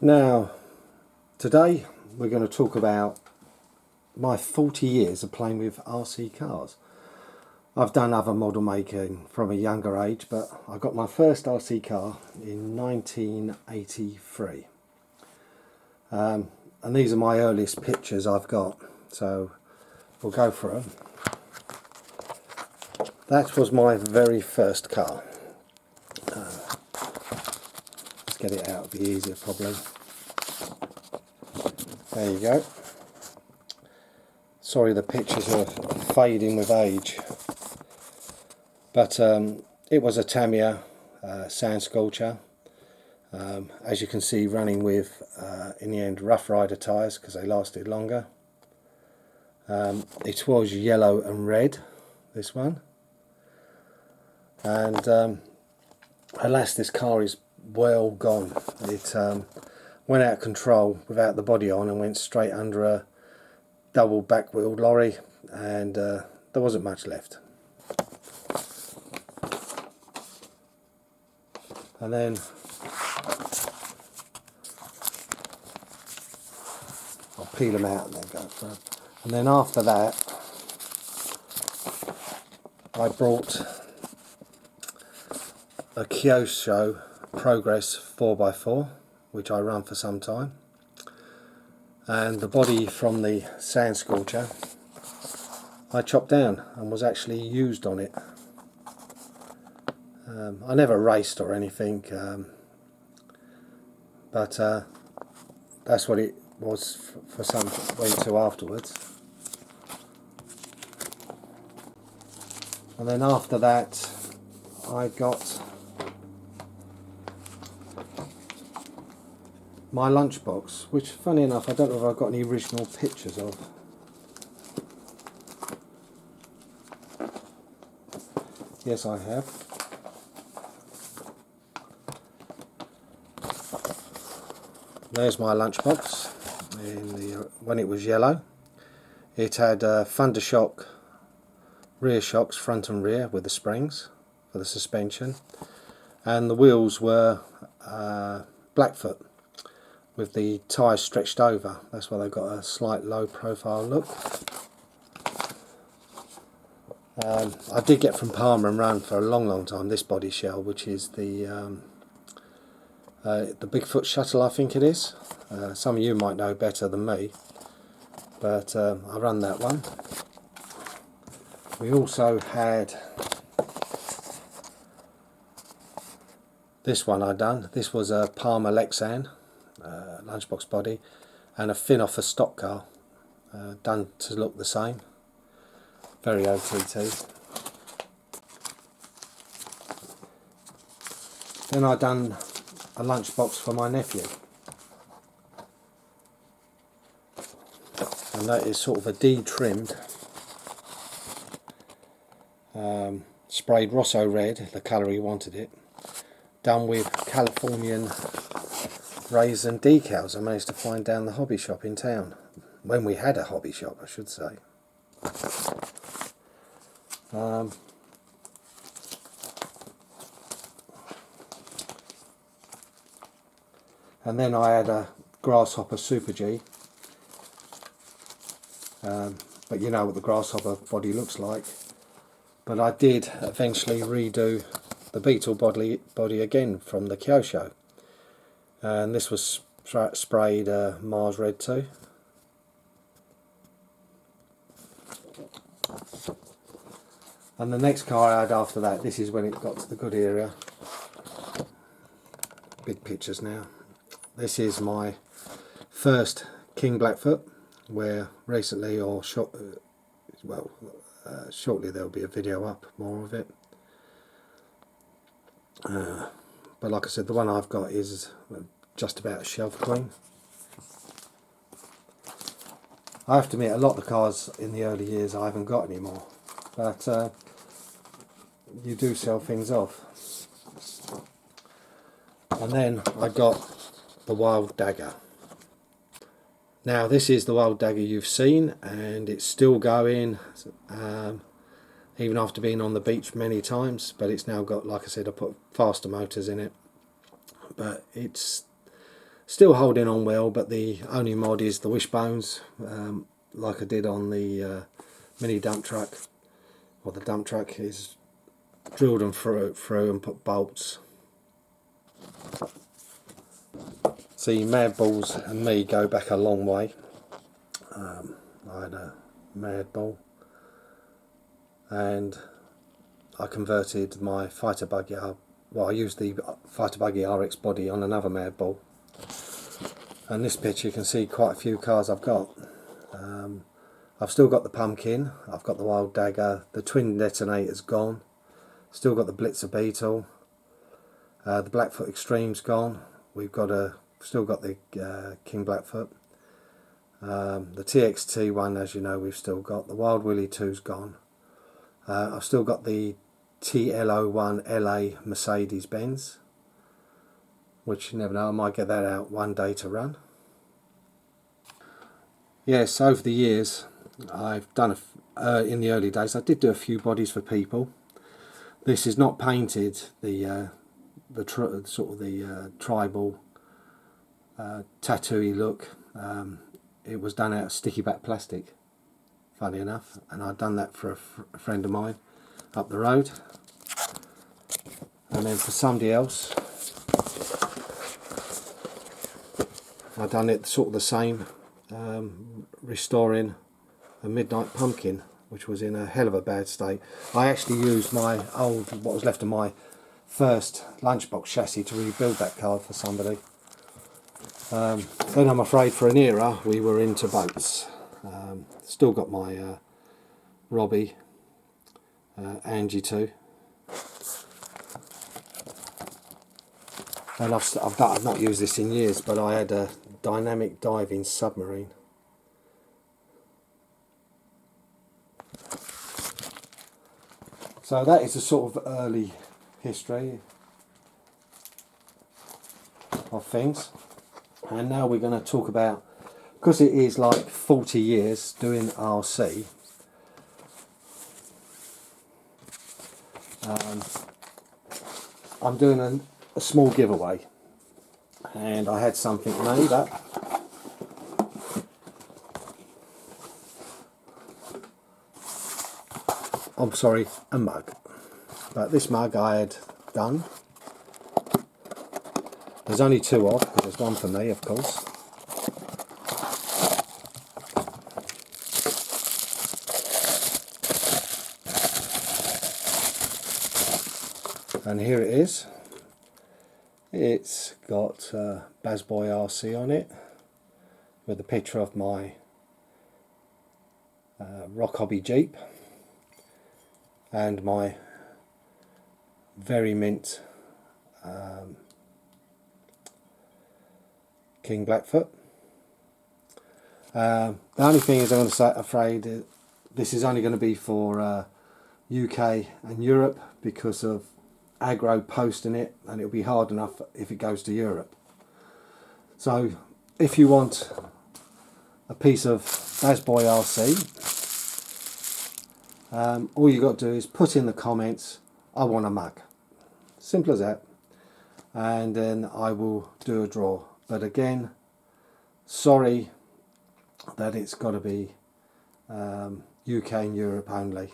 Now, today we're going to talk about my 40 years of playing with RC cars. I've done other model making from a younger age, but I got my first RC car in 1983. And these are my earliest pictures I've got, so we'll go for them. That was my very first car. Let's get it out, it'll be easier probably. There you go. Sorry the pictures are fading with age. But it was a Tamiya Sand Sculpture. As you can see, running with, in the end, Rough Rider tyres because they lasted longer. It was yellow and red, this one. And alas, this car is well gone. It went out of control without the body on and went straight under a double back-wheeled lorry, and there wasn't much left. And then I'll peel them out and then go for them. And then after that, I brought a Kyosho Progress 4x4, which I run for some time, and the body from the Sand Sculpture I chopped down and was actually used on it. I never raced or anything, but that's what it was for some went to afterwards. And then after that I got my lunchbox, which funny enough I don't know if I've got any original pictures of. Yes, I have. There's my lunchbox when it was yellow. It had Thundershock rear shocks, front and rear, with the springs for the suspension, and the wheels were Blackfoot with the tyres stretched over. That's why they've got a slight low profile look. I did get from Palmer and Run for a long time this body shell, which is the Bigfoot Shuttle, I think it is. Some of you might know better than me, but I run that one. We also had this one I done. This was a Palmer Lexan lunchbox body and a fin off a stock car, done to look the same. Very OTT. Then I done a lunchbox for my nephew, and that is sort of a de-trimmed, sprayed Rosso red, the colour he wanted it, done with Californian raisin decals I managed to find down the hobby shop in town, when we had a hobby shop I should say. And then I had a Grasshopper Super G, but you know what the Grasshopper body looks like. But I did eventually redo the Beetle body again from the Kyosho, and this was sprayed Mars Red too. And the next car I had after that, this is when it got to the good area. Big pictures now. This is my first King Blackfoot, where recently, or shortly there'll be a video up, more of it. But like I said, the one I've got is just about a shelf queen. I have to admit, a lot of the cars in the early years I haven't got anymore, but you do sell things off. And then I got the Wild Dagger. Now this is the Wild Dagger you've seen, and it's still going, even after being on the beach many times, but it's now got, like I said, I put faster motors in it, but it's Still holding on well, but the only mod is the wishbones, like I did on the mini dump truck, or the dump truck, is drilled them through and put bolts. See, Mad Balls and me go back a long way. I had a Mad Ball, and I converted my fighter buggy. Well, I used the fighter buggy RX body on another Mad Ball. And this picture, you can see quite a few cars I've got. I've still got the Pumpkin, I've got the Wild Dagger, the Twin Detonator's gone, still got the Blitzer Beetle, the Blackfoot Extreme's gone, we've got still got the King Blackfoot, the TXT one, as you know, we've still got, the Wild Willie 2's gone, I've still got the TL01 LA Mercedes Benz, which you never know, I might get that out one day to run. Yes, over the years I've done in the early days I did do a few bodies for people. This is not painted, the tribal tattooy look. It was done out of sticky back plastic, funny enough, and I'd done that for a friend of mine up the road. And then for somebody else I've done it sort of the same, restoring a Midnight Pumpkin, which was in a hell of a bad state. I actually used my old, what was left of my first Lunchbox chassis to rebuild that car for somebody. Then I'm afraid for an era we were into boats. Still got my Robbie Angie 2. And I've not used this in years, but I had a dynamic diving submarine. So that is a sort of early history of things. And now we're going to talk about, because it is like 40 years doing RC, I'm doing a small giveaway, and I had something made up. I'm sorry, a mug. But this mug I had done. There's only two of, because there's one for me, of course. And here it is. It's got Bazboy RC on it, with a picture of my Rock Hobby Jeep and my very mint King Blackfoot. The only thing is, I'm going to say, afraid this is only going to be for UK and Europe because of aggro posting it, and it'll be hard enough if it goes to Europe. So if you want a piece of Bazboy RC, all you got to do is put in the comments, I want a mug. Simple as that. And then I will do a draw. But again, sorry that it's got to be UK and Europe only.